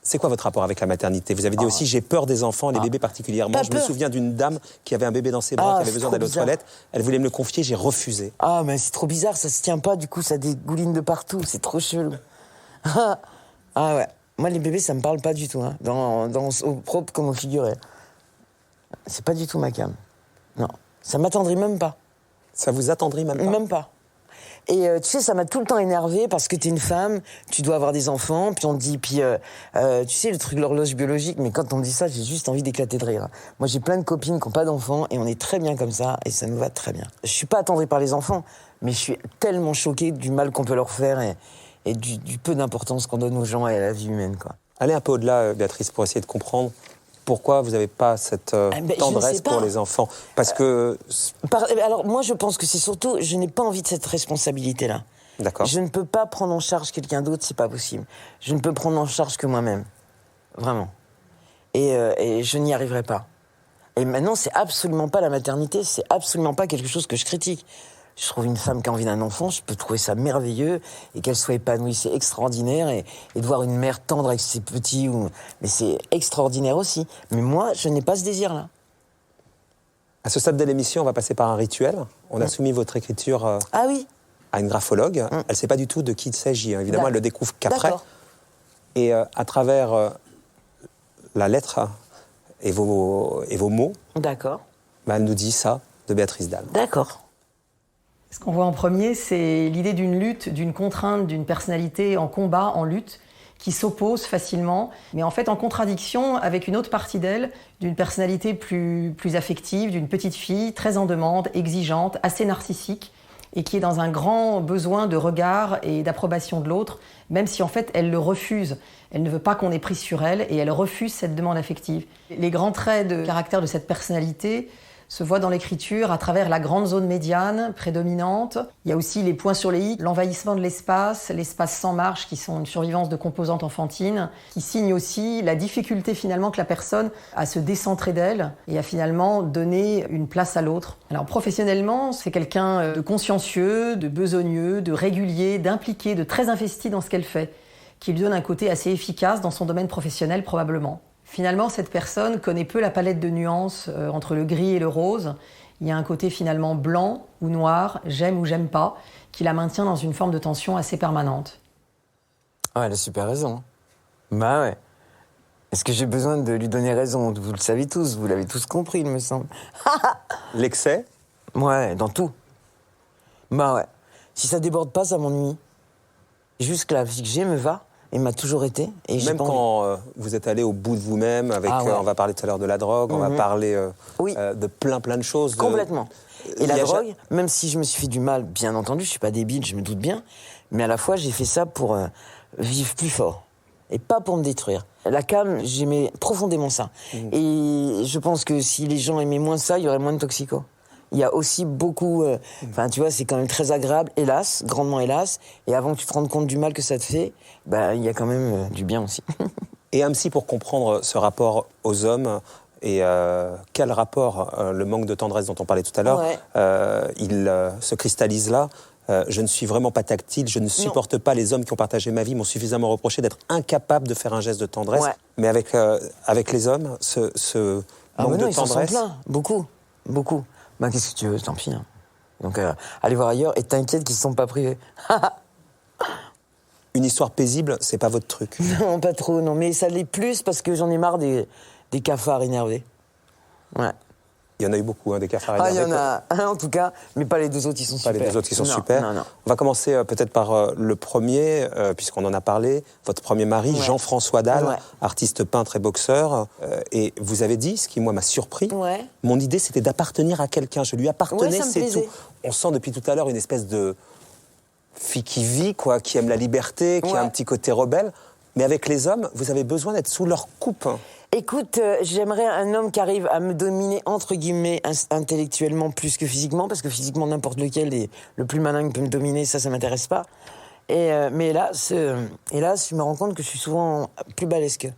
C'est quoi votre rapport avec la maternité? Vous avez dit aussi, j'ai peur des enfants, les bébés particulièrement. Je me souviens d'une dame qui avait un bébé dans ses bras, qui avait besoin d'aller aux toilettes. Elle voulait me le confier, j'ai refusé. Ah, mais c'est trop bizarre, ça se tient pas, du coup, ça dégouline de partout, c'est trop chelou. Ah ouais, moi, les bébés, ça me parle pas du tout, hein. Au propre comme au figuré. C'est pas du tout ma came. Non, ça m'attendrit même pas. Ça vous attendrit même pas? Même pas. Et tu sais, ça m'a tout le temps énervée parce que t'es une femme, tu dois avoir des enfants, puis on te dit, tu sais, le truc de l'horloge biologique, mais quand on me dit ça, j'ai juste envie d'éclater de rire. Moi, j'ai plein de copines qui n'ont pas d'enfants et on est très bien comme ça et ça nous va très bien. Je suis pas attendrie par les enfants, mais je suis tellement choquée du mal qu'on peut leur faire et du peu d'importance qu'on donne aux gens et à la vie humaine, quoi. Allez un peu au-delà, Béatrice, pour essayer de comprendre pourquoi vous n'avez pas cette tendresse pour les enfants. Parce que... Alors, moi, je pense que c'est surtout... Je n'ai pas envie de cette responsabilité-là. D'accord. Je ne peux pas prendre en charge quelqu'un d'autre, c'est pas possible. Je ne peux prendre en charge que moi-même. Vraiment. Et je n'y arriverai pas. Et maintenant, c'est absolument pas la maternité, c'est absolument pas quelque chose que je critique. Je trouve une femme qui a envie d'un enfant, je peux trouver ça merveilleux, et qu'elle soit épanouie, c'est extraordinaire, et de voir une mère tendre avec ses petits, mais c'est extraordinaire aussi. Mais moi, je n'ai pas ce désir-là. À ce stade de l'émission, on va passer par un rituel. On a soumis votre écriture à une graphologue. Elle ne sait pas du tout de qui il s'agit. Évidemment, elle le découvre qu'après. Et à travers la lettre et vos mots, elle nous dit ça de Béatrice Dalle. D'accord. Ce qu'on voit en premier, c'est l'idée d'une lutte, d'une contrainte, d'une personnalité en combat, en lutte, qui s'oppose facilement, mais en fait en contradiction avec une autre partie d'elle, d'une personnalité plus affective, d'une petite fille très en demande, exigeante, assez narcissique, et qui est dans un grand besoin de regard et d'approbation de l'autre, même si en fait elle le refuse. Elle ne veut pas qu'on ait prise sur elle, et elle refuse cette demande affective. Les grands traits de caractère de cette personnalité se voit dans l'écriture à travers la grande zone médiane prédominante. Il y a aussi les points sur les i, l'envahissement de l'espace sans marche, qui sont une survivance de composantes enfantines, qui signent aussi la difficulté finalement que la personne a à se décentrer d'elle et à finalement donner une place à l'autre. Alors professionnellement, c'est quelqu'un de consciencieux, de besogneux, de régulier, d'impliqué, de très investi dans ce qu'elle fait, qui lui donne un côté assez efficace dans son domaine professionnel probablement. Finalement, cette personne connaît peu la palette de nuances entre le gris et le rose. Il y a un côté finalement blanc ou noir, j'aime ou j'aime pas, qui la maintient dans une forme de tension assez permanente. Ah, elle a super raison. Bah ouais. Est-ce que j'ai besoin de lui donner raison? Vous le savez tous, vous l'avez tous compris, il me semble. L'excès? Ouais, dans tout. Bah ouais. Si ça déborde pas, ça m'ennuie. Juste que la vie que j'ai me va. Il m'a toujours été. Et même quand vous êtes allé au bout de vous-même, avec, on va parler tout à l'heure de la drogue, on va parler de plein de choses. Complètement. Et la drogue, même si je me suis fait du mal, bien entendu, je suis pas débile, je me doute bien, mais à la fois, j'ai fait ça pour vivre plus fort. Et pas pour me détruire. La cam, j'aimais profondément ça. Et je pense que si les gens aimaient moins ça, il y aurait moins de toxicos. Il y a aussi beaucoup... Enfin, tu vois, c'est quand même très agréable, hélas, grandement hélas. Et avant que tu te rendes compte du mal que ça te fait, il y a quand même du bien aussi. Et un psy, pour comprendre ce rapport aux hommes, et quel rapport, le manque de tendresse dont on parlait tout à l'heure, il se cristallise là. Je ne suis vraiment pas tactile, je ne supporte pas les hommes qui ont partagé ma vie, m'ont suffisamment reproché d'être incapable de faire un geste de tendresse. Ouais. Mais avec les hommes, ce manque de tendresse... Ils s'en sont pleins, beaucoup. Qu'est-ce que tu veux, tant pis. Hein. Donc, allez voir ailleurs et t'inquiète qu'ils ne sont pas privés. Une histoire paisible, c'est pas votre truc? Non, pas trop, non. Mais ça l'est plus parce que j'en ai marre des cafards énervés. Ouais. Il y en a eu beaucoup, des cafards énervés. Il y en a un en tout cas, mais pas les deux autres qui sont super. Pas les deux autres qui sont super. Non. On va commencer peut-être par le premier, puisqu'on en a parlé. Votre premier mari, Jean-François Dalle, artiste peintre et boxeur. Et vous avez dit, ce qui moi m'a surpris, mon idée c'était d'appartenir à quelqu'un. Je lui appartenais, c'est tout. On sent depuis tout à l'heure une espèce de fille qui vit, quoi, qui aime la liberté, qui a un petit côté rebelle. Mais avec les hommes, vous avez besoin d'être sous leur coupe. Écoute, j'aimerais un homme qui arrive à me dominer, entre guillemets, intellectuellement plus que physiquement, parce que physiquement, n'importe lequel est le plus malin qui peut me dominer, ça m'intéresse pas. Mais hélas, je me rends compte que je suis souvent plus balèze qu'eux.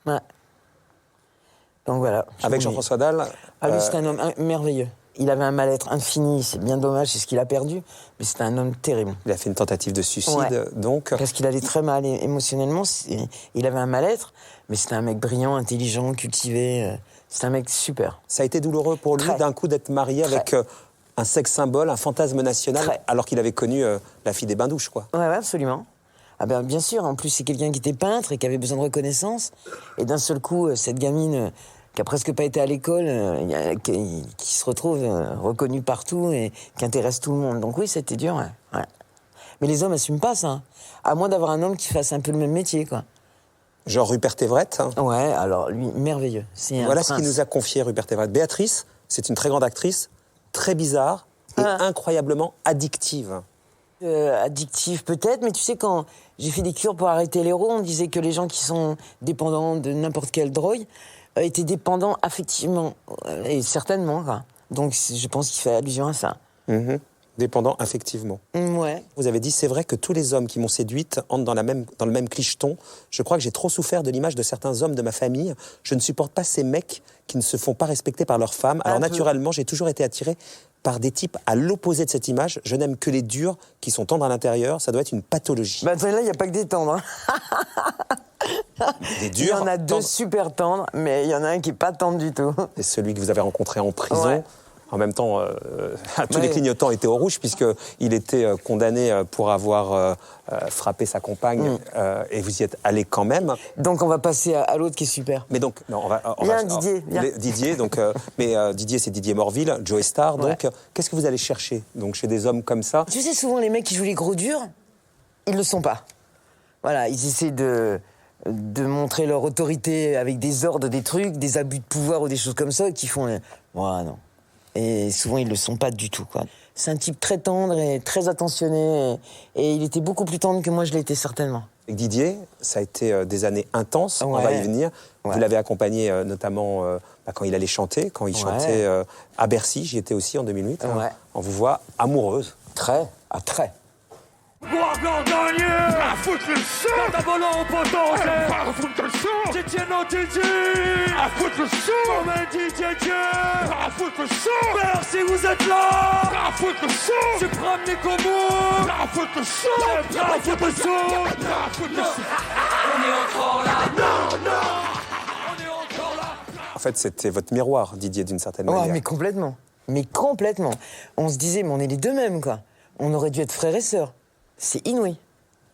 Ouais. Donc voilà. Avec Jean-François Dalle... lui, c'est un homme merveilleux. Il avait un mal-être infini, c'est bien dommage, c'est ce qu'il a perdu, mais c'était un homme terrible. Il a fait une tentative de suicide, donc... Parce qu'il allait très mal émotionnellement, il avait un mal-être, mais c'était un mec brillant, intelligent, cultivé, c'était un mec super. Ça a été douloureux pour lui d'un coup d'être marié avec un sexe symbole, un fantasme national, alors qu'il avait connu la fille des bains-douches, quoi. Ouais, absolument. Ah ben, bien sûr, en plus c'est quelqu'un qui était peintre et qui avait besoin de reconnaissance, et d'un seul coup, cette gamine... qui a presque pas été à l'école, qui se retrouve reconnue partout et qui intéresse tout le monde. Donc oui, c'était dur, ouais. Mais les hommes n'assument pas ça, à moins d'avoir un homme qui fasse un peu le même métier, quoi. Genre Rupert Everett. Ouais, alors lui, merveilleux. Voilà ce qu'il nous a confié, Rupert Everett. Béatrice, c'est une très grande actrice, très bizarre et incroyablement addictive. Addictive peut-être, mais tu sais, quand j'ai fait des cures pour arrêter l'héros, on disait que les gens qui sont dépendants de n'importe quelle drogue étaient dépendants affectivement, et certainement, quoi. Donc je pense qu'il fait allusion à ça. Dépendant affectivement. Ouais. Vous avez dit, c'est vrai que tous les hommes qui m'ont séduite entrent dans le même clicheton. Je crois que j'ai trop souffert de l'image de certains hommes de ma famille. Je ne supporte pas ces mecs qui ne se font pas respecter par leurs femmes. Alors naturellement, j'ai toujours été attiré par des types à l'opposé de cette image. Je n'aime que les durs qui sont tendres à l'intérieur. Ça doit être une pathologie. Bah là, il n'y a pas que des tendres. Des durs. Il y en a deux super tendres, mais il y en a un qui n'est pas tendre du tout. C'est celui que vous avez rencontré en prison. Ouais. En même temps, tous les clignotants étaient au rouge puisqu'il était condamné pour avoir frappé sa compagne et vous y êtes allé quand même. Donc on va passer à l'autre qui est super. Mais donc, non, Didier. Didier, donc, Didier, c'est Didier Morville, Joey Starr. Donc, qu'est-ce que vous allez chercher donc, chez des hommes comme ça? Tu sais, souvent les mecs qui jouent les gros durs, ils ne le sont pas. Voilà, ils essaient de montrer leur autorité avec des ordres, des trucs, des abus de pouvoir ou des choses comme ça, qui font... Ouais, non. Et souvent, ils le sont pas du tout, quoi. C'est un type très tendre et très attentionné. Et il était beaucoup plus tendre que moi, je l'étais certainement. Avec Didier, ça a été des années intenses, on va y venir. Vous l'avez accompagné notamment quand il allait chanter, quand il chantait à Bercy, j'y étais aussi en 2008. On vous voit amoureuse. Très. Boire blanc gagné, à foutre le sang, quand t'as volant au potentiel, à foutre le sang, Titian au Titi, à foutre le sang, comme un DJ, à foutre le sang, merci vous êtes là, à foutre le sang, Suprême Nicomo, à foutre le sang, à foutre le sang, à foutre le sang, on est encore là, non, on est encore là. En fait, c'était votre miroir, Didier, d'une certaine manière. Mais complètement. On se disait, mais on est les deux mêmes, quoi. On aurait dû être frères et sœurs. C'est inouï.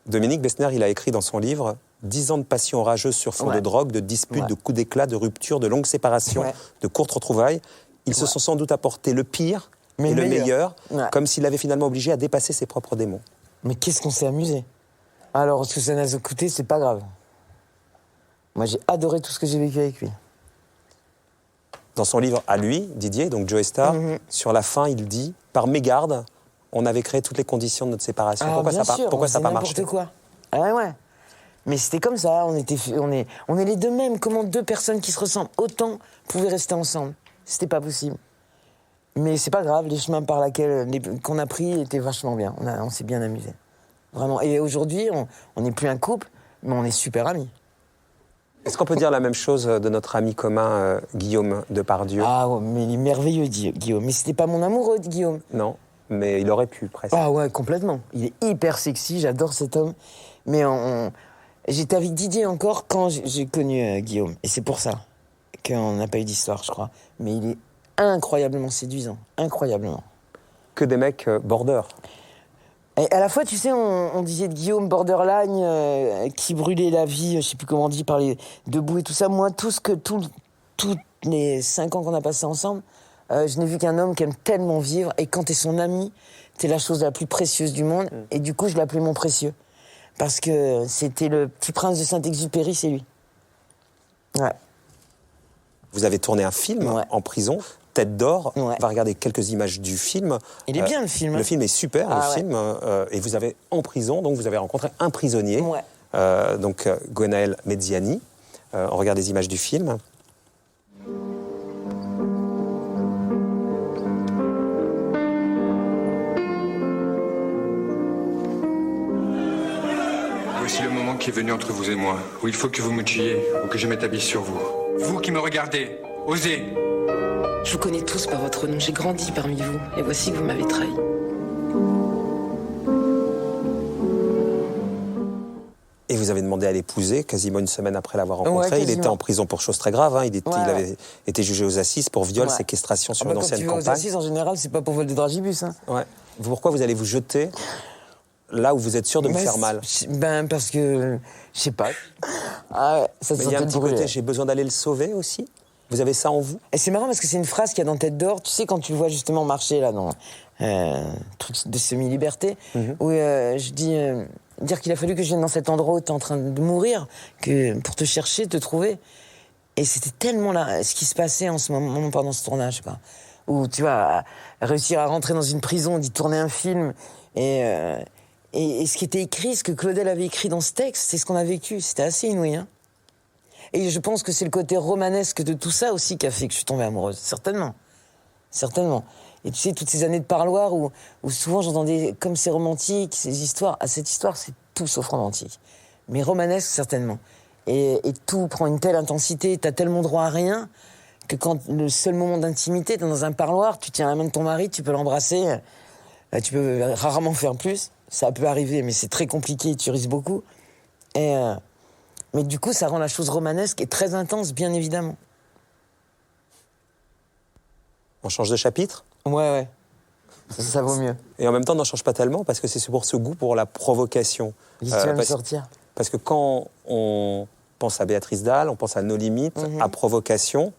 Dominique Besnéard, il a écrit dans son livre 10 ans de passion rageuse sur fond de drogue, de disputes, de coups d'éclat, de ruptures, de longues séparations, de courtes retrouvailles. Ils se sont sans doute apporté le pire et le meilleur, comme s'il avait finalement obligé à dépasser ses propres démons. Mais qu'est-ce qu'on s'est amusé. Alors, ce que ça nous a coûté, c'est pas grave. Moi, j'ai adoré tout ce que j'ai vécu avec lui. Dans son livre à lui, Didier, donc Joey Starr, sur la fin, il dit « Par mégarde, on avait créé toutes les conditions de notre séparation. » Pourquoi ça n'a pas marché? Quoi. Ouais. Mais c'était comme ça, on est les deux mêmes. Comment deux personnes qui se ressemblent autant pouvaient rester ensemble? C'était pas possible. Mais c'est pas grave, les chemins par lesquels qu'on a pris étaient vachement bien. On s'est bien amusé. Vraiment. Et aujourd'hui, on n'est plus un couple, mais on est super amis. Est-ce qu'on peut dire la même chose de notre ami commun, Guillaume Depardieu? Ah, mais il est merveilleux, Guillaume. Mais c'était pas mon amoureux, Guillaume. Non. Mais il aurait pu, presque. Ah ouais, complètement. Il est hyper sexy, j'adore cet homme. Mais j'étais avec Didier encore quand j'ai connu Guillaume. Et c'est pour ça qu'on n'a pas eu d'histoire, je crois. Mais il est incroyablement séduisant. Incroyablement. Que des mecs border. Et à la fois, tu sais, on disait de Guillaume borderline, qui brûlait la vie, je sais plus comment on dit, par les debout et tout ça. Moi, tous les 5 ans qu'on a passé ensemble, je n'ai vu qu'un homme qui aime tellement vivre, et quand t'es son ami, t'es la chose la plus précieuse du monde, et du coup je l'appelais mon précieux. Parce que c'était le petit prince de Saint-Exupéry, c'est lui. Ouais. Vous avez tourné un film en prison, Tête d'or. On va regarder quelques images du film. Il est bien le film. Le film est super, film. Et vous avez en prison, donc vous avez rencontré un prisonnier, donc Gwenaël Mediani. On regarde des images du film. Voici le moment qui est venu entre vous et moi, où il faut que vous me tuiez ou que je m'établisse sur vous. Vous qui me regardez, osez! Je vous connais tous par votre nom, j'ai grandi parmi vous, et voici que vous m'avez trahi. Et vous avez demandé à l'épouser quasiment une semaine après l'avoir rencontré. Il était en prison pour choses très graves. Il avait été jugé aux assises pour viol, séquestration sur une ancienne campagne. Aux assises, en général, c'est pas pour vol de dragibus. Ouais. Pourquoi vous allez vous jeter là où vous êtes sûr de vous faire mal? Parce que, je sais pas. Mais il y a un petit côté, j'ai besoin d'aller le sauver aussi. Vous avez ça en vous? Et c'est marrant parce que c'est une phrase qu'il y a dans Tête d'Or. Tu sais, quand tu le vois justement marcher là dans truc de semi-liberté, où je dis dire qu'il a fallu que je vienne dans cet endroit où t'es en train de mourir, que pour te chercher, te trouver. Et c'était tellement là ce qui se passait en ce moment pendant ce tournage, je sais pas. Où tu vois, réussir à rentrer dans une prison, d'y tourner un film, et ce qui était écrit, ce que Claudel avait écrit dans ce texte, c'est ce qu'on a vécu. C'était assez inouï, hein. Et je pense que c'est le côté romanesque de tout ça aussi qui a fait que je suis tombée amoureuse. Certainement. Certainement. Et tu sais, toutes ces années de parloir où souvent j'entendais comme c'est romantique, ces histoires. Cette histoire, c'est tout sauf romantique. Mais romanesque, certainement. Et tout prend une telle intensité, t'as tellement droit à rien, que quand le seul moment d'intimité, t'es dans un parloir, tu tiens la main de ton mari, tu peux l'embrasser, tu peux rarement faire plus. Ça peut arriver, mais c'est très compliqué, tu risques beaucoup. Mais du coup, ça rend la chose romanesque et très intense, bien évidemment. On change de chapitre? Ouais. Ça vaut mieux. Et en même temps, on n'en change pas tellement parce que c'est pour ce goût pour la provocation. Tu vas me sortir. Parce que quand on pense à Béatrice Dalle, on pense à Nos Limites, à provocation,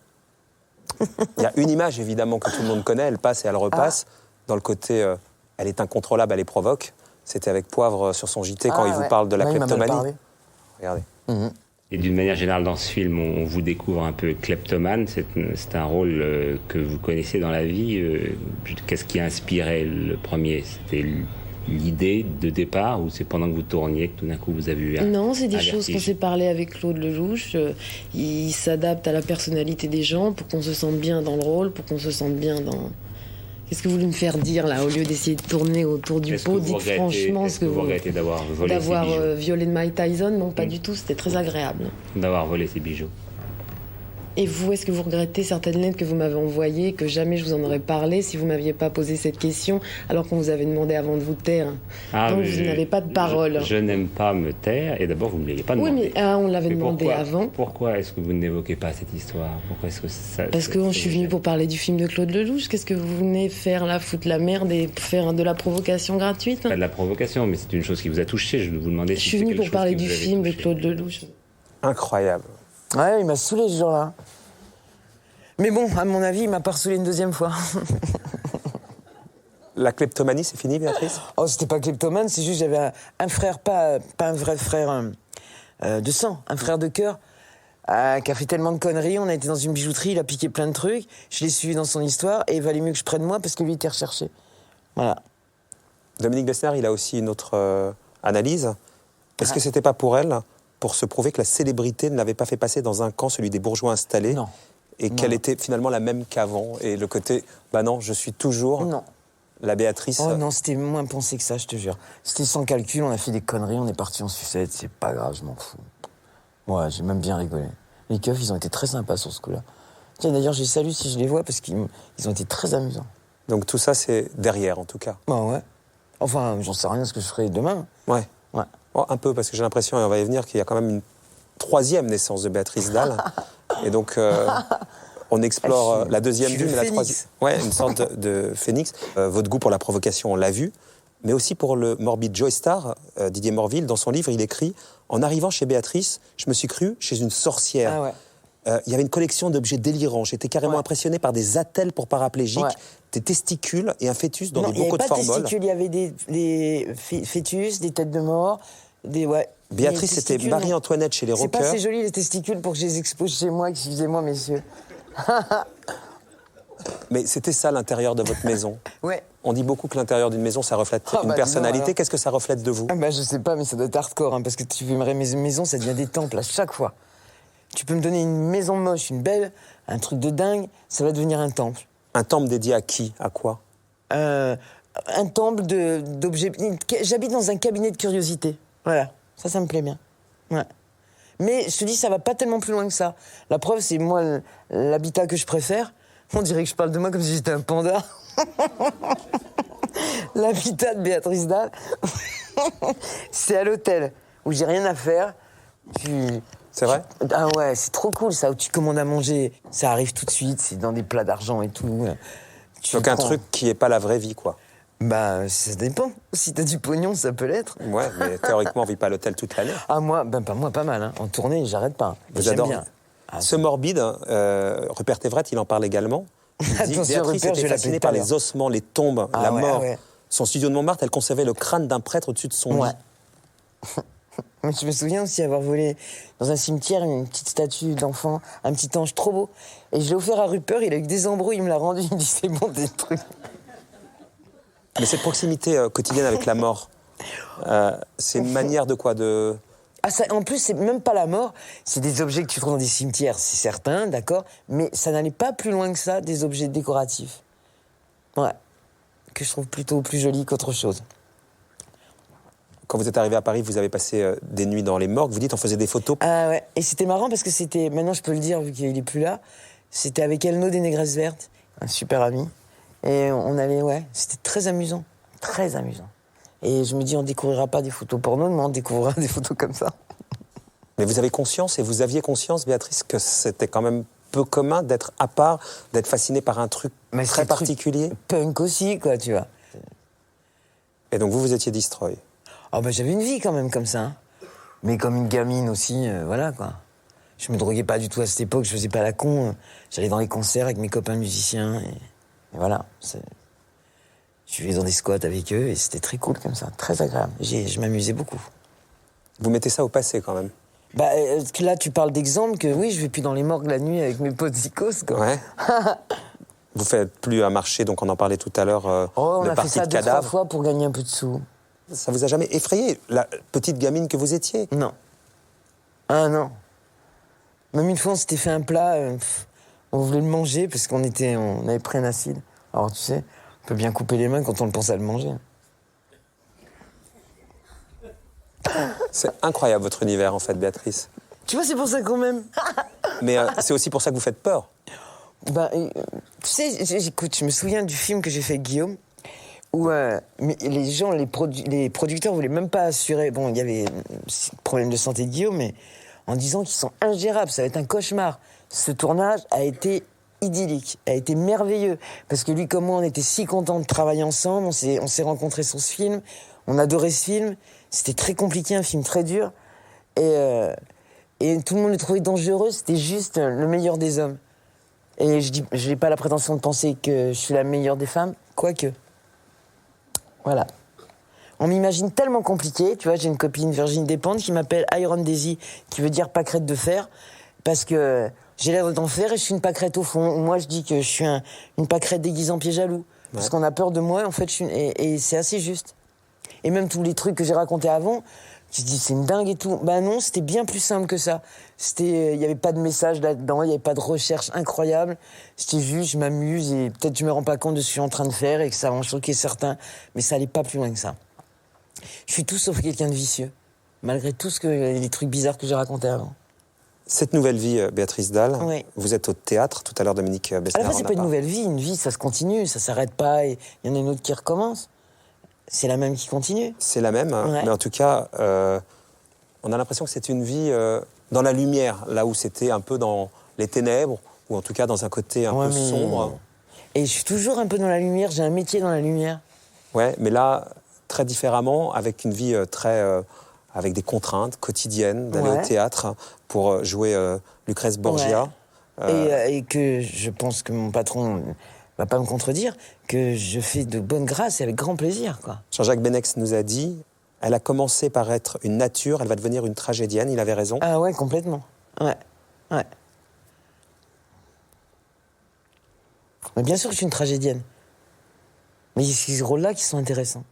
il y a une image évidemment que tout le monde connaît, elle passe et elle repasse. Dans le côté, elle est incontrôlable, elle les provoque. C'était avec Poivre sur son JT quand il vous parle de la kleptomanie. Regardez. Et d'une manière générale, dans ce film, on vous découvre un peu kleptomane. C'est un rôle que vous connaissez dans la vie. Qu'est-ce qui a inspiré le premier? C'était l'idée de départ ou c'est pendant que vous tourniez que tout d'un coup vous avez eu un Non, c'est des vertige? choses qu'on s'est parlé avec Claude Lelouch. Il s'adapte à la personnalité des gens pour qu'on se sente bien dans le rôle, pour qu'on se sente bien dans... Qu'est-ce que vous voulez me faire dire, là, au lieu d'essayer de tourner autour du pot? Dites franchement ce que vous regrettez d'avoir volé ces bijoux? Violé de Mike Tyson? Non, pas du tout, c'était très agréable. D'avoir volé ces bijoux. Et vous, est-ce que vous regrettez certaines lettres que vous m'avez envoyées, que jamais je vous en aurais parlé si vous m'aviez pas posé cette question, alors qu'on vous avait demandé avant de vous taire? Donc vous n'avez pas de parole. Je n'aime pas me taire, et d'abord vous ne me l'avez pas demandé. Oui, mais on l'avait demandé avant. Pourquoi est-ce que vous n'évoquez pas cette histoire? Pourquoi est-ce que ça... Parce que je suis venue pour parler du film de Claude Lelouch. Qu'est-ce que vous venez faire là, foutre la merde et faire de la provocation gratuite? Pas de la provocation, mais c'est une chose qui vous a touché. Je vous demandais si je suis venue pour parler du film de Claude Lelouch. Incroyable. Ouais, il m'a saoulé ce jour-là. Mais bon, à mon avis, il m'a pas saoulé une deuxième fois. La kleptomanie, c'est fini, Béatrice? Oh, c'était pas kleptomane, c'est juste j'avais un frère, pas un vrai frère de sang, un frère de cœur, qui a fait tellement de conneries. On a été dans une bijouterie, il a piqué plein de trucs. Je l'ai suivi dans son histoire et il valait mieux que je prenne moi parce que lui était recherché. Voilà. Dominique Besnéard, il a aussi une autre analyse. Est-ce que c'était pas pour elle, pour se prouver que la célébrité ne l'avait pas fait passer dans un camp, celui des bourgeois installés? Non. Et qu'elle était finalement la même qu'avant. Et le côté, non, je suis toujours la Béatrice. Oh non, c'était moins pensé que ça, je te jure. C'était sans calcul, on a fait des conneries, on est parti en sucette, c'est pas grave, je m'en fous. Ouais, j'ai même bien rigolé. Les keufs, ils ont été très sympas sur ce coup-là. Tiens, d'ailleurs, je les salue si je les vois, parce qu'ils ont été très amusants. Donc tout ça, c'est derrière, en tout cas. Bah ouais. Enfin, j'en sais rien ce que je ferai demain. Ouais. Oh, un peu, parce que j'ai l'impression, et on va y venir, qu'il y a quand même une troisième naissance de Béatrice Dalle. Et donc, on explore la deuxième vue, mais la troisième. Ouais, une sorte de phénix. Votre goût pour la provocation, on l'a vu, mais aussi pour le morbide. Joe Star, Didier Morville, dans son livre, il écrit « En arrivant chez Béatrice, je me suis cru chez une sorcière. Ah ouais. Il y avait une collection d'objets délirants. J'étais carrément impressionné par des attelles pour paraplégiques, des testicules et un fœtus dans des bocaux de formol. Il y avait des fœtus, des têtes de mort, des... Ouais. Béatrice, c'était Marie-Antoinette chez les rockers. C'est pas assez joli, les testicules, pour que je les expose chez moi, excusez-moi, messieurs. Mais c'était ça, l'intérieur de votre maison. Ouais. On dit beaucoup que l'intérieur d'une maison, ça reflète une personnalité. Qu'est-ce que ça reflète de vous? Je sais pas, mais ça doit être hardcore, hein, parce que tu aimerais mes maisons, ça devient des temples à chaque fois. Tu peux me donner une maison moche, une belle, un truc de dingue, ça va devenir un temple. Un temple dédié à qui? À quoi? Un temple d'objets... J'habite dans un cabinet de curiosité. Voilà, ça me plaît bien. Ouais. Mais je te dis, ça va pas tellement plus loin que ça. La preuve, c'est moi, l'habitat que je préfère, On dirait que je parle de moi comme si j'étais un panda. L'habitat de Béatrice Dalle, c'est à l'hôtel où j'ai rien à faire. C'est vrai ? Ah ouais, c'est trop cool ça, où tu commandes à manger. Ça arrive tout de suite, c'est dans des plats d'argent et tout. Donc un truc qui n'est pas la vraie vie, quoi. Bah, ça dépend. Si t'as du pognon, ça peut l'être. Ouais, mais théoriquement, on vit pas à l'hôtel toute l'année. Ah, moi, pas mal. Hein. En tournée, j'arrête pas. Vous adorez. Ce morbide, Rupert Everett, il en parle également. Il dit, Attention, Béatrice Rupert, était fascinée par les ossements, les tombes, la mort. Ouais. Son studio de Montmartre, elle conservait le crâne d'un prêtre au-dessus de son lit. Mais je me souviens aussi avoir volé dans un cimetière une petite statue d'enfant, un petit ange trop beau. Et je l'ai offert à Rupert, il a eu des embrouilles, il me l'a rendu, il me dit c'est bon, des trucs. Mais cette proximité quotidienne avec la mort, c'est une manière de quoi de... Ah, ça, en plus, c'est même pas la mort, c'est des objets que tu trouves dans des cimetières, c'est certain, d'accord, mais ça n'allait pas plus loin que ça, des objets décoratifs. Ouais. Que je trouve plutôt plus jolis qu'autre chose. Quand vous êtes arrivé à Paris, vous avez passé des nuits dans les morgues, vous dites on faisait des photos. Ah ouais, et c'était marrant parce que c'était, maintenant je peux le dire vu qu'il est plus là, c'était avec Elno des Négresses Vertes, un super ami. Et on allait, c'était très amusant. Très amusant. Et je me dis, on découvrira pas des photos porno, mais on découvrira des photos comme ça. Mais vous avez conscience, et vous aviez conscience, Béatrice, que c'était quand même peu commun d'être à part, d'être fasciné par un truc très particulier. Punk aussi, quoi, tu vois. Et donc vous étiez destroy. Oh bah j'avais une vie quand même comme ça. Hein. Mais comme une gamine aussi, voilà, quoi. Je me droguais pas du tout à cette époque, je faisais pas la con. J'allais dans les concerts avec mes copains musiciens, et voilà. Je vivais dans des squats avec eux et c'était très cool comme ça, très agréable. Je m'amusais beaucoup. Vous mettez ça au passé quand même. Bah là tu parles d'exemple que oui, je vais plus dans les morgues la nuit avec mes potes zikos, quoi. Ouais. Vous faites plus à marcher, donc on en parlait tout à l'heure, on de a fait parties ça de 2-3 cadavres. fois pour gagner un peu de sous. Ça vous a jamais effrayé, la petite gamine que vous étiez? Non. Ah non. Même une fois on s'était fait un plat, on voulait le manger parce qu'on avait pris un acide. Alors tu sais, on peut bien couper les mains quand on le pense à le manger. C'est incroyable votre univers en fait, Béatrice. Tu vois, c'est pour ça qu'on m'aime. Mais c'est aussi pour ça que vous faites peur. Bah, tu sais, écoute, je me souviens du film que j'ai fait avec Guillaume, où mais les gens, les producteurs voulaient même pas assurer. Bon, il y avait problème de santé de Guillaume, mais en disant qu'ils sont ingérables, ça va être un cauchemar. Ce tournage a été idyllique, a été merveilleux, parce que lui comme moi, on était si contents de travailler ensemble, on s'est rencontrés sur ce film, on adorait ce film, c'était très compliqué, un film très dur, et tout le monde le trouvait dangereux, c'était juste le meilleur des hommes. Et je n'ai pas la prétention de penser que je suis la meilleure des femmes, quoique. Voilà. On m'imagine tellement compliqué, tu vois, j'ai une copine, Virginie Despentes, qui m'appelle Iron Daisy, qui veut dire pâquerette de fer, parce que j'ai l'air d'en fer et je suis une pâquerette au fond. Moi, je dis que je suis une pâquerette déguisée en pied jaloux. Parce qu'on a peur de moi, en fait, et c'est assez juste. Et même tous les trucs que j'ai racontés avant, tu te dis, c'est une dingue et tout. Bah non, c'était bien plus simple que ça. Il n'y avait pas de message là-dedans, il n'y avait pas de recherche incroyable. C'était juste, je m'amuse et peut-être je me rends pas compte de ce que je suis en train de faire et que ça va en choquer certains. Mais ça allait pas plus loin que ça. Je suis tout sauf quelqu'un de vicieux. Malgré tout les trucs bizarres que j'ai racontés avant. Cette nouvelle vie, Béatrice Dalle, oui. Vous êtes au théâtre, tout à l'heure Dominique Besnéard. À la fin, c'est pas une nouvelle vie. Une vie, ça se continue, ça s'arrête pas et il y en a une autre qui recommence. C'est la même qui continue. C'est la même, ouais. Mais en tout cas, on a l'impression que c'est une vie dans la lumière, là où c'était un peu dans les ténèbres, ou en tout cas dans un côté un peu sombre. Et je suis toujours un peu dans la lumière, j'ai un métier dans la lumière. Ouais, mais là, très différemment, avec une vie avec des contraintes quotidiennes, d'aller au théâtre pour jouer Lucrèce Borgia. Ouais. Et que je pense que mon patron va pas me contredire, que je fais de bonne grâce et avec grand plaisir, quoi. Jean-Jacques Benex nous a dit, elle a commencé par être une nature, elle va devenir une tragédienne, il avait raison. Ah ouais, complètement. Ouais. Mais bien sûr que je suis une tragédienne. Mais c'est ces rôles-là qui sont intéressants.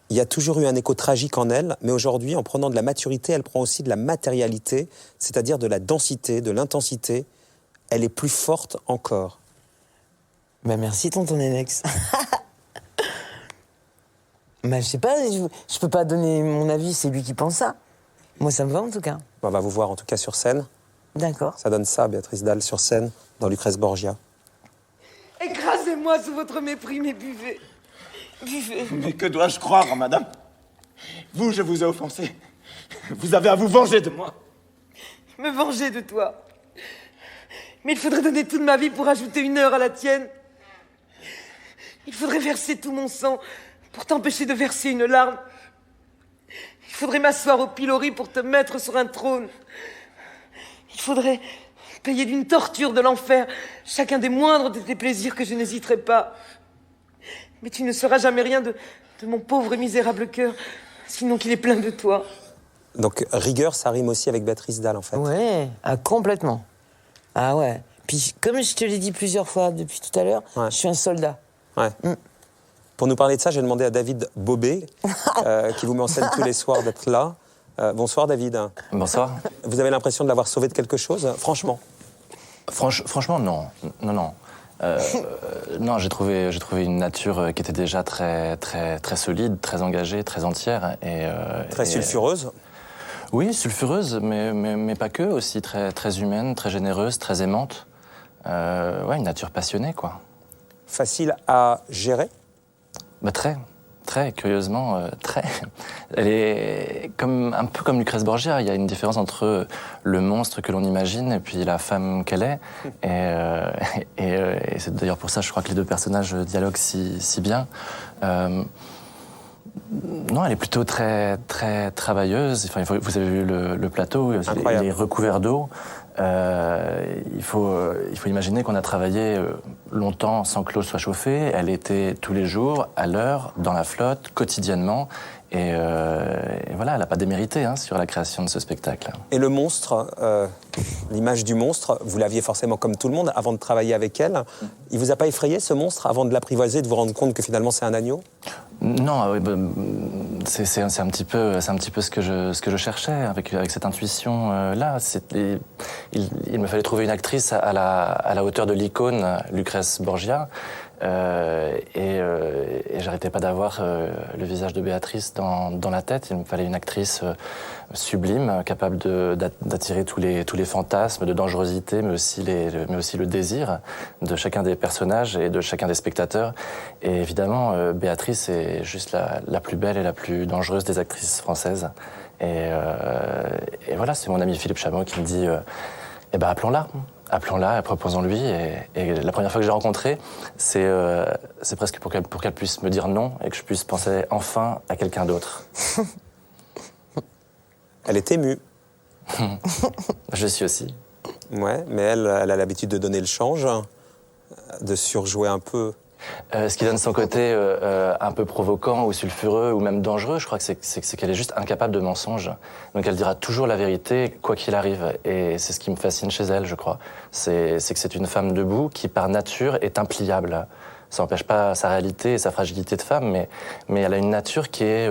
Il y a toujours eu un écho tragique en elle, mais aujourd'hui, en prenant de la maturité, elle prend aussi de la matérialité, c'est-à-dire de la densité, de l'intensité. Elle est plus forte encore. Ben merci, tonton Nenex. Ben je sais pas, je peux pas donner mon avis, c'est lui qui pense ça. Moi, ça me va en tout cas. On va vous voir en tout cas sur scène. D'accord. Ça donne ça, Béatrice Dalle sur scène, dans Lucrèce Borgia. moi sous votre mépris, mais buvez. Buvez. Mais que dois-je croire, madame? Vous, je vous ai offensé. Vous avez à vous venger de moi. Me venger de toi. Mais il faudrait donner toute ma vie pour ajouter 1 heure à la tienne. Il faudrait verser tout mon sang pour t'empêcher de verser une larme. Il faudrait m'asseoir au pilori pour te mettre sur un trône. Il faudrait payer d'une torture de l'enfer chacun des moindres de tes plaisirs que je n'hésiterai pas. Mais tu ne sauras jamais rien de mon pauvre et misérable cœur, sinon qu'il est plein de toi. Donc rigueur, ça rime aussi avec Béatrice Dalle, en fait. Ouais, complètement. Ah ouais. Puis comme je te l'ai dit plusieurs fois depuis tout à l'heure, je suis un soldat. Ouais. Pour nous parler de ça, j'ai demandé à David Bobet, qui vous met en scène tous les soirs, d'être là. Bonsoir David. Bonsoir. Vous avez l'impression de l'avoir sauvé de quelque chose, franchement? Franchement, non. Non, j'ai trouvé une nature qui était déjà très solide, très engagée, très entière. Très sulfureuse? Oui, sulfureuse, mais pas que, aussi très humaine, très généreuse, très aimante. Ouais, une nature passionnée, quoi. Facile à gérer? Bah très, curieusement, très. Elle est un peu comme Lucrèce Borgia. Il y a une différence entre le monstre que l'on imagine et puis la femme qu'elle est. Et c'est d'ailleurs pour ça, je crois que les deux personnages dialoguent si bien. Non, elle est plutôt très travailleuse. Enfin, vous avez vu le plateau, il est recouvert d'eau. Il faut imaginer qu'on a travaillé longtemps sans que l'eau soit chauffée. Elle était tous les jours, à l'heure, dans la flotte, quotidiennement. Et voilà, elle n'a pas démérité sur la création de ce spectacle. Et le monstre, l'image du monstre, vous l'aviez forcément comme tout le monde avant de travailler avec elle. Il vous a pas effrayé, ce monstre, avant de l'apprivoiser, de vous rendre compte que finalement c'est un agneau? Non, c'est un petit peu ce que je cherchais avec cette intuition là. Il me fallait trouver une actrice à la hauteur de l'icône Lucrèce Borgia. Et j'arrêtais pas d'avoir le visage de Béatrice dans la tête. Il me fallait une actrice sublime, capable d'attirer tous les fantasmes de dangerosité, mais aussi le désir de chacun des personnages et de chacun des spectateurs. Et évidemment, Béatrice est juste la plus belle et la plus dangereuse des actrices françaises. Et voilà, c'est mon ami Philippe Chameau qui me dit appelons-la, proposons-lui. Et la première fois que j'ai rencontré, c'est presque pour qu'elle puisse me dire non et que je puisse penser enfin à quelqu'un d'autre. Elle est émue. Je suis aussi. Ouais, mais elle a l'habitude de donner le change, de surjouer un peu. Ce qui donne son côté un peu provoquant ou sulfureux ou même dangereux, je crois que c'est qu'elle est juste incapable de mensonge. Donc elle dira toujours la vérité, quoi qu'il arrive. Et c'est ce qui me fascine chez elle, je crois. C'est que c'est une femme debout qui, par nature, est impliable. Ça n'empêche pas sa réalité et sa fragilité de femme, mais elle a une nature qui est,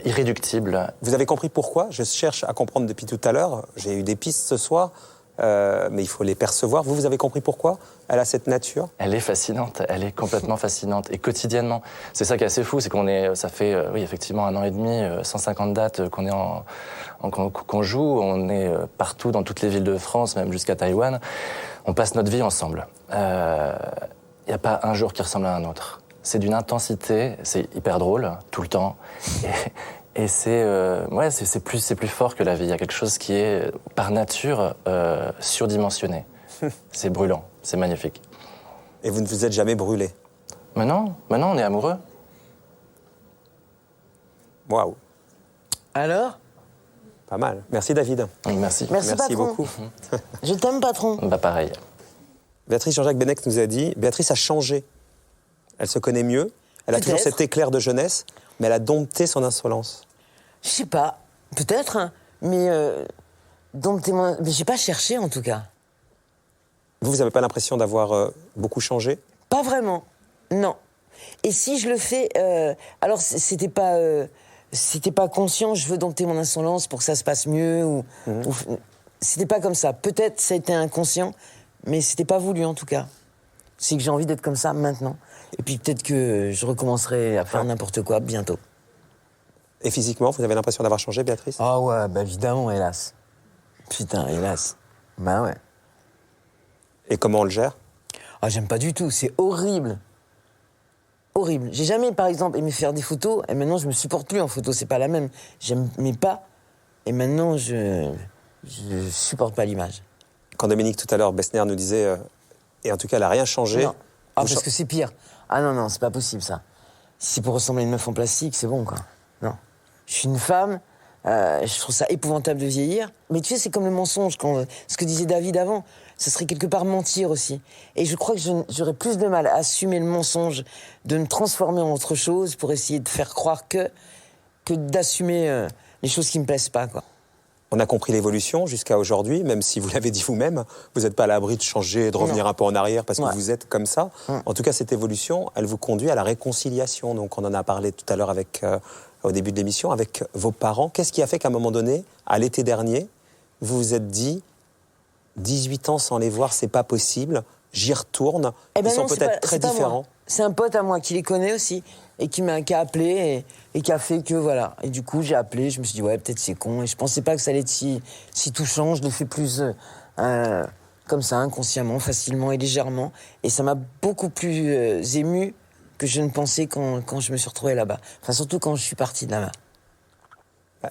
irréductible. Vous avez compris pourquoi? Je cherche à comprendre depuis tout à l'heure. J'ai eu des pistes ce soir. Mais il faut les percevoir. Vous avez compris pourquoi elle a cette nature? Elle est fascinante, elle est complètement fascinante. Et quotidiennement, c'est ça qui est assez fou, c'est ça fait, oui, effectivement, 1 an et demi, 150 dates qu'on joue. On est partout, dans toutes les villes de France, même jusqu'à Taïwan. On passe notre vie ensemble. Il n'y a pas un jour qui ressemble à un autre. C'est d'une intensité, c'est hyper drôle, tout le temps. Et c'est plus fort que la vie. Il y a quelque chose qui est, par nature, surdimensionné. C'est brûlant, c'est magnifique. Et vous ne vous êtes jamais brûlé? Maintenant, on est amoureux. Waouh. Alors? Pas mal. Merci David. Merci. Merci patron. Beaucoup. Je t'aime patron. Bah pareil. Béatrice Jean-Jacques Benex nous a dit, Béatrice a changé. Elle se connaît mieux, elle a toujours cet éclair de jeunesse, mais elle a dompté son insolence. Je sais pas, peut-être, hein, mais j'ai pas cherché en tout cas. Vous n'avez pas l'impression d'avoir beaucoup changé? Pas vraiment, non. Et si je le fais, alors c'était pas conscient, je veux dompter mon insolence pour que ça se passe mieux, ou c'était pas comme ça. Peut-être ça a été inconscient, mais c'était pas voulu en tout cas. C'est que j'ai envie d'être comme ça maintenant. Et puis peut-être que je recommencerai à faire n'importe quoi bientôt. Et physiquement, vous avez l'impression d'avoir changé, Béatrice? Ah ouais, bah évidemment, hélas. Putain, hélas. Bah ouais. Et comment on le gère? Ah, j'aime pas du tout, c'est horrible. Horrible. J'ai jamais, par exemple, aimé faire des photos, et maintenant je me supporte plus en photo, c'est pas la même. J'aimais pas, et maintenant je supporte pas l'image. Quand Dominique, tout à l'heure, Bessner nous disait, et en tout cas, elle n'a rien changé. Non. Ah, parce que c'est pire. Ah non, c'est pas possible, ça. Si c'est pour ressembler à une meuf en plastique, c'est bon, quoi. Non. Je suis une femme, je trouve ça épouvantable de vieillir. Mais tu sais, c'est comme le mensonge, ce que disait David avant. Ça serait quelque part mentir aussi. Et je crois que j'aurais plus de mal à assumer le mensonge, de me transformer en autre chose pour essayer de faire croire que d'assumer les choses qui me plaisent pas, quoi. On a compris l'évolution jusqu'à aujourd'hui, même si vous l'avez dit vous-même, vous n'êtes pas à l'abri de changer, de revenir un peu en arrière parce que vous êtes comme ça. En tout cas, cette évolution, elle vous conduit à la réconciliation. Donc on en a parlé tout à l'heure au début de l'émission, avec vos parents. Qu'est-ce qui a fait qu'à un moment donné, à l'été dernier, vous vous êtes dit 18 ans sans les voir, c'est pas possible, j'y retourne, ils sont peut-être très différents. C'est un pote à moi qui les connaît aussi et qui a appelé et qui a fait que voilà. Et du coup, j'ai appelé, je me suis dit, ouais, peut-être c'est con. Et je pensais pas que ça allait être si touchant. Je l'ai fait plus comme ça, inconsciemment, facilement et légèrement. Et ça m'a beaucoup plus ému que je ne pensais quand je me suis retrouvé là-bas. Enfin, surtout quand je suis parti de là-bas.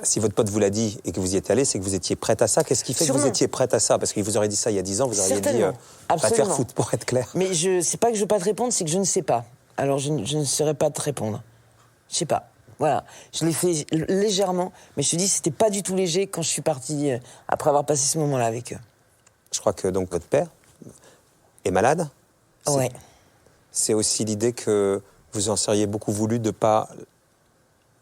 Si votre pote vous l'a dit et que vous y êtes allé, c'est que vous étiez prête à ça. Qu'est-ce qui fait que vous étiez prête à ça? Parce qu'il vous aurait dit ça il y a 10 ans, vous auriez dit pas faire foot, pour être clair. Mais c'est pas que je veux pas te répondre, c'est que je ne sais pas. Alors je ne saurais pas te répondre. Je sais pas. Voilà. Je l'ai fait légèrement, mais je te dis, c'était pas du tout léger quand je suis parti après avoir passé ce moment-là avec eux. Je crois que donc votre père est malade. Ouais. C'est aussi l'idée que vous en seriez beaucoup voulu de pas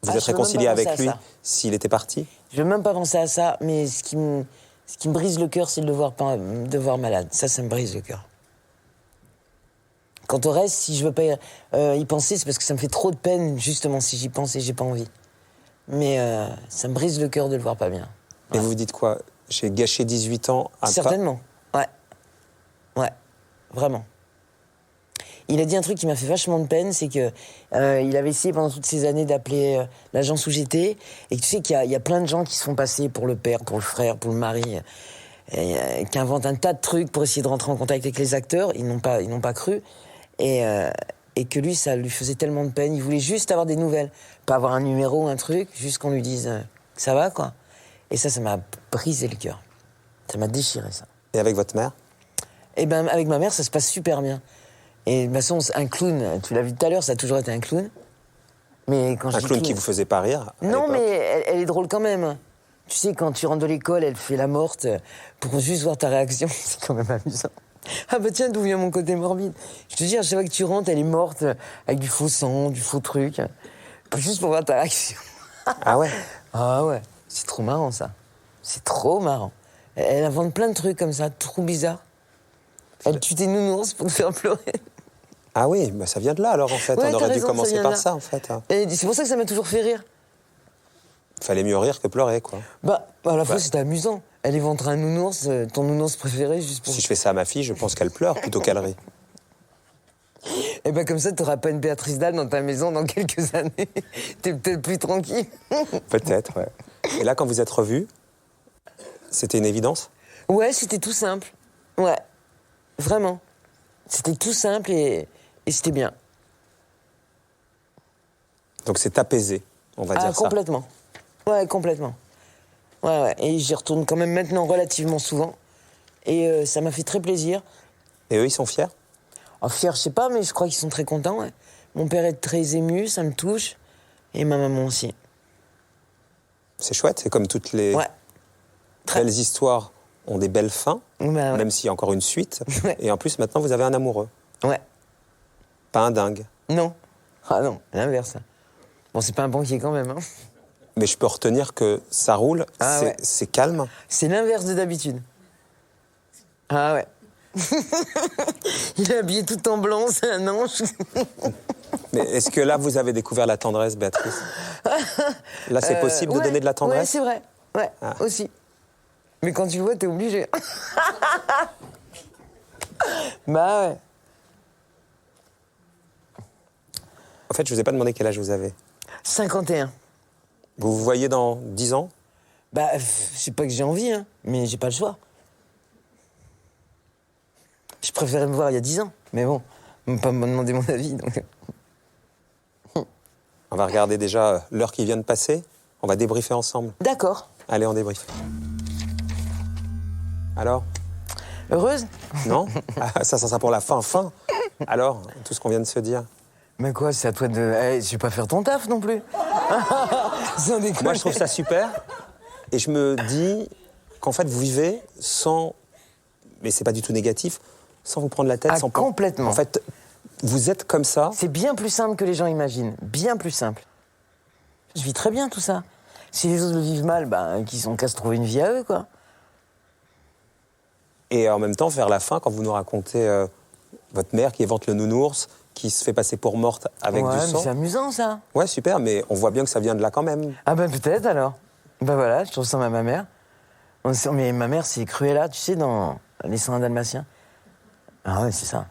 vous être réconcilié avec lui s'il était parti. Je veux même pas penser à ça, mais ce qui me brise le cœur, c'est de le voir malade. Ça me brise le cœur. Quant au reste, si je veux pas y penser, c'est parce que ça me fait trop de peine, justement, si j'y pense et j'ai pas envie. Mais ça me brise le cœur de le voir pas bien. Et vous vous dites quoi? J'ai gâché 18 ans à Certainement, ouais, vraiment. Il a dit un truc qui m'a fait vachement de peine, c'est que il avait essayé pendant toutes ces années d'appeler l'agence où j'étais, et que tu sais qu'il y a plein de gens qui se font passer pour le père, pour le frère, pour le mari, qui inventent un tas de trucs pour essayer de rentrer en contact avec les acteurs. Ils n'ont pas cru, et que lui, ça lui faisait tellement de peine. Il voulait juste avoir des nouvelles, pas avoir un numéro, un truc, juste qu'on lui dise que ça va, quoi. Et ça m'a brisé le cœur. Ça m'a déchiré, ça. Et avec votre mère? Eh ben, avec ma mère, ça se passe super bien. Et de toute façon, un clown, tu l'as vu tout à l'heure, ça a toujours été un clown. Mais quand un clown qui vous faisait pas rire? Non, mais elle est drôle quand même. Tu sais, quand tu rentres de l'école, elle fait la morte pour juste voir ta réaction. C'est quand même amusant. Ah bah tiens, d'où vient mon côté morbide? Je te dis, à chaque fois que tu rentres, elle est morte avec du faux sang, du faux truc. Juste pour voir ta réaction. Ah ouais? Ah ouais, c'est trop marrant ça. C'est trop marrant. Elle invente plein de trucs comme ça, trop bizarres. Elle tue tes nounours pour te faire pleurer. Ah oui, bah ça vient de là alors en fait. Ouais, on aurait dû raison, commencer par ça en fait. Et c'est pour ça que ça m'a toujours fait rire. Fallait mieux rire que pleurer quoi. Bah à la fois c'était amusant. Elle éventera un nounours, ton nounours préféré, juste pour... Si je fais ça à ma fille, je pense qu'elle pleure plutôt qu'elle rit. Et ben comme ça, t'auras pas une Béatrice Dalle dans ta maison dans quelques années. T'es peut-être plus tranquille. Peut-être, ouais. Et là, quand vous êtes revus, c'était une évidence? Ouais, c'était tout simple. Ouais, vraiment. C'était tout simple et c'était bien. Donc c'est apaisé, on va dire complètement. ça. Ouais, complètement. Ouais. Et j'y retourne quand même maintenant relativement souvent. Et ça m'a fait très plaisir. Et eux, ils sont fiers? Fiers, je sais pas, mais je crois qu'ils sont très contents, ouais. Mon père est très ému, ça me touche. Et ma maman aussi. C'est chouette, c'est comme toutes les belles histoires ont des belles fins, même s'il y a encore une suite. Ouais. Et en plus, maintenant, vous avez un amoureux. Ouais. Pas un dingue. Non. Ah non, l'inverse. Bon, c'est pas un banquier quand même, hein. Mais je peux retenir que ça roule, c'est calme. C'est l'inverse de d'habitude. Ah ouais. Il est habillé tout en blanc, c'est un ange. Mais est-ce que là, vous avez découvert la tendresse, Béatrice? Là, c'est possible de donner de la tendresse? Ouais, c'est vrai. Ouais, aussi. Mais quand tu le vois, t'es obligé. Bah ouais. En fait, je vous ai pas demandé quel âge vous avez. 51. Vous vous voyez dans 10 ans? Bah, je sais pas que j'ai envie, hein, mais j'ai pas le choix. Je préférais me voir il y a 10 ans. Mais bon, on ne pas me demander mon avis. Donc... On va regarder déjà l'heure qui vient de passer. On va débriefer ensemble. D'accord. Allez, on débriefe. Alors? Heureuse? Non? Ça sera pour la fin. Alors, tout ce qu'on vient de se dire. Mais quoi, c'est à toi de... je vais pas faire ton taf non plus. Moi, je trouve ça super. Et je me dis qu'en fait, vous vivez sans... Mais c'est pas du tout négatif. Sans vous prendre la tête. Sans complètement. En fait, vous êtes comme ça. C'est bien plus simple que les gens imaginent. Bien plus simple. Je vis très bien tout ça. Si les autres le vivent mal, qu'ils ont qu'à se trouver une vie à eux, quoi. Et en même temps, vers la fin, quand vous nous racontez votre mère qui évente le nounours, qui se fait passer pour morte avec du sang. Mais c'est amusant, ça. Ouais, super, mais on voit bien que ça vient de là quand même. Ah peut-être, alors. Voilà, je ressemble à ma mère. Mais ma mère, c'est Cruella, tu sais, dans Les 101 Dalmatiens. Ah ouais, c'est ça.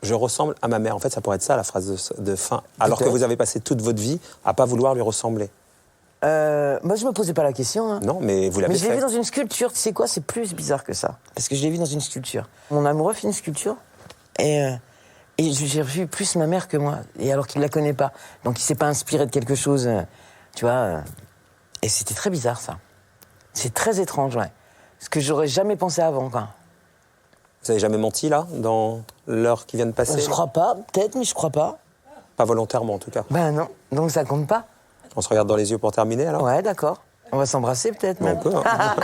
Je ressemble à ma mère. En fait, ça pourrait être ça, la phrase de fin. Alors que vous avez passé toute votre vie à pas vouloir lui ressembler. Moi, je me posais pas la question. Hein. Non, mais vous l'avez fait. Mais je l'ai vu dans une sculpture, tu sais quoi, c'est plus bizarre que ça. Parce que je l'ai vu dans une sculpture. Mon amoureux fait une sculpture, et j'ai vu plus ma mère que moi, et alors qu'il la connaît pas. Donc il s'est pas inspiré de quelque chose, tu vois. Et c'était très bizarre, ça. C'est très étrange, ouais. Ce que j'aurais jamais pensé avant, quoi. Vous avez jamais menti, là, dans l'heure qui vient de passer? Je crois pas, peut-être, mais je crois pas. Pas volontairement, en tout cas. Non, donc ça compte pas. On se regarde dans les yeux pour terminer, alors? Ouais, d'accord. On va s'embrasser, peut-être, même. On peut, hein.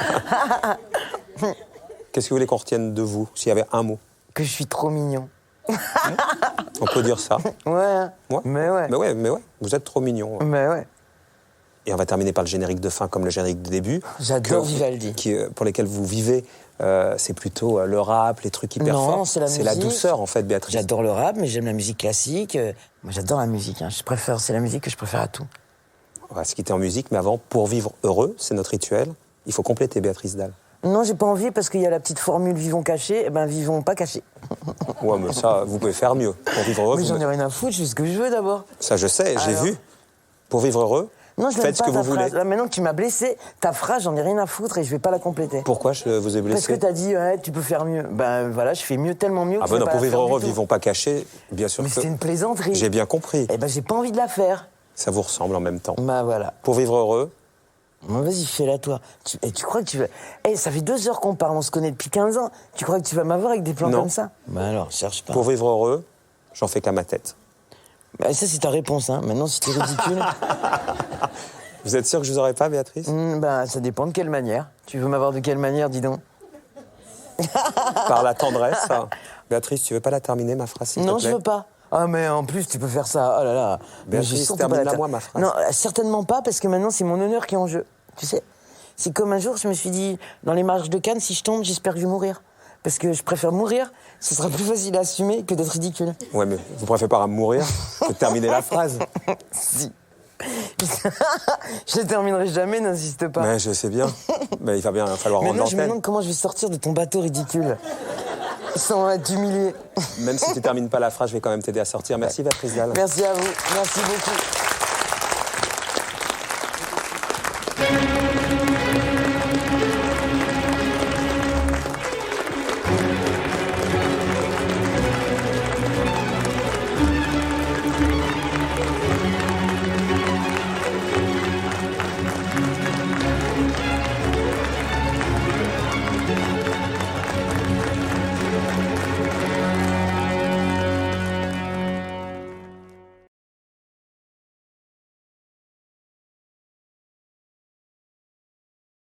Qu'est-ce que vous voulez qu'on retienne de vous, s'il y avait un mot? Que je suis trop mignon. On peut dire ça. Ouais. Mais ouais. Mais ouais, vous êtes trop mignon. Mais ouais. Et on va terminer par le générique de fin, comme le générique de début. J'adore Vivaldi. Pour lesquels vous vivez, c'est plutôt le rap, les trucs hyper forts. Non, c'est la musique. C'est la douceur, en fait, Béatrice. J'adore le rap, mais j'aime la musique classique. Moi, j'adore la musique. Hein. C'est la musique que je préfère à tout. On va se quitter en musique, mais avant, pour vivre heureux, c'est notre rituel, il faut compléter, Béatrice Dalle. Non, j'ai pas envie, parce qu'il y a la petite formule vivons cachés, vivons pas cachés. Ouais, mais ça, vous pouvez faire mieux. Pour vivre heureux, mais j'en ai rien à foutre, je fais ce que je veux d'abord. Ça, je sais, j'ai vu. Pour vivre heureux, non, je faites ce que vous voulez. Là, maintenant que tu m'as blessé, ta phrase, j'en ai rien à foutre et je vais pas la compléter. Pourquoi je vous ai blessé? Parce que t'as dit, tu peux faire mieux. Voilà, je fais mieux, tellement mieux. Ah non, pour vivre heureux, vivons pas cachés, bien sûr. Mais c'était une plaisanterie. J'ai bien compris. J'ai pas envie de la faire. Ça vous ressemble en même temps. Voilà. Pour vivre heureux. Vas-y, fais-la toi. Tu crois que tu vas... ça fait 2 heures qu'on parle, on se connaît depuis 15 ans. Tu crois que tu vas m'avoir avec des plans comme ça? Alors, cherche pas. Pour vivre heureux, j'en fais qu'à ma tête. Ça, c'est ta réponse, hein. Maintenant, si t'es ridicule... Vous êtes sûr que je vous aurais pas, Béatrice? Ça dépend de quelle manière. Tu veux m'avoir de quelle manière, dis donc? Par la tendresse. Béatrice, tu veux pas la terminer, ma phrase, s'il te plaît? Non, je veux pas. Ah, mais en plus, tu peux faire ça. Oh là là. Béatrice, termine-la moi, ma phrase. Non, certainement pas, parce que maintenant, c'est mon honneur qui est en jeu. Tu sais? C'est comme un jour, je me suis dit, dans les marches de Cannes, si je tombe, j'espère que je vais mourir. Parce que je préfère mourir, ce sera plus facile à assumer que d'être ridicule. Ouais, mais vous préférez pas mourir que de terminer la phrase? Si. Je ne terminerai jamais, n'insiste pas. Mais je sais bien. Mais il va bien falloir rendre l'antenne. Je me demande comment je vais sortir de ton bateau ridicule. Sans être humilié. Même si tu termines pas la phrase, je vais quand même t'aider à sortir. Merci, Béatrice Dalle. Merci à vous. Merci beaucoup.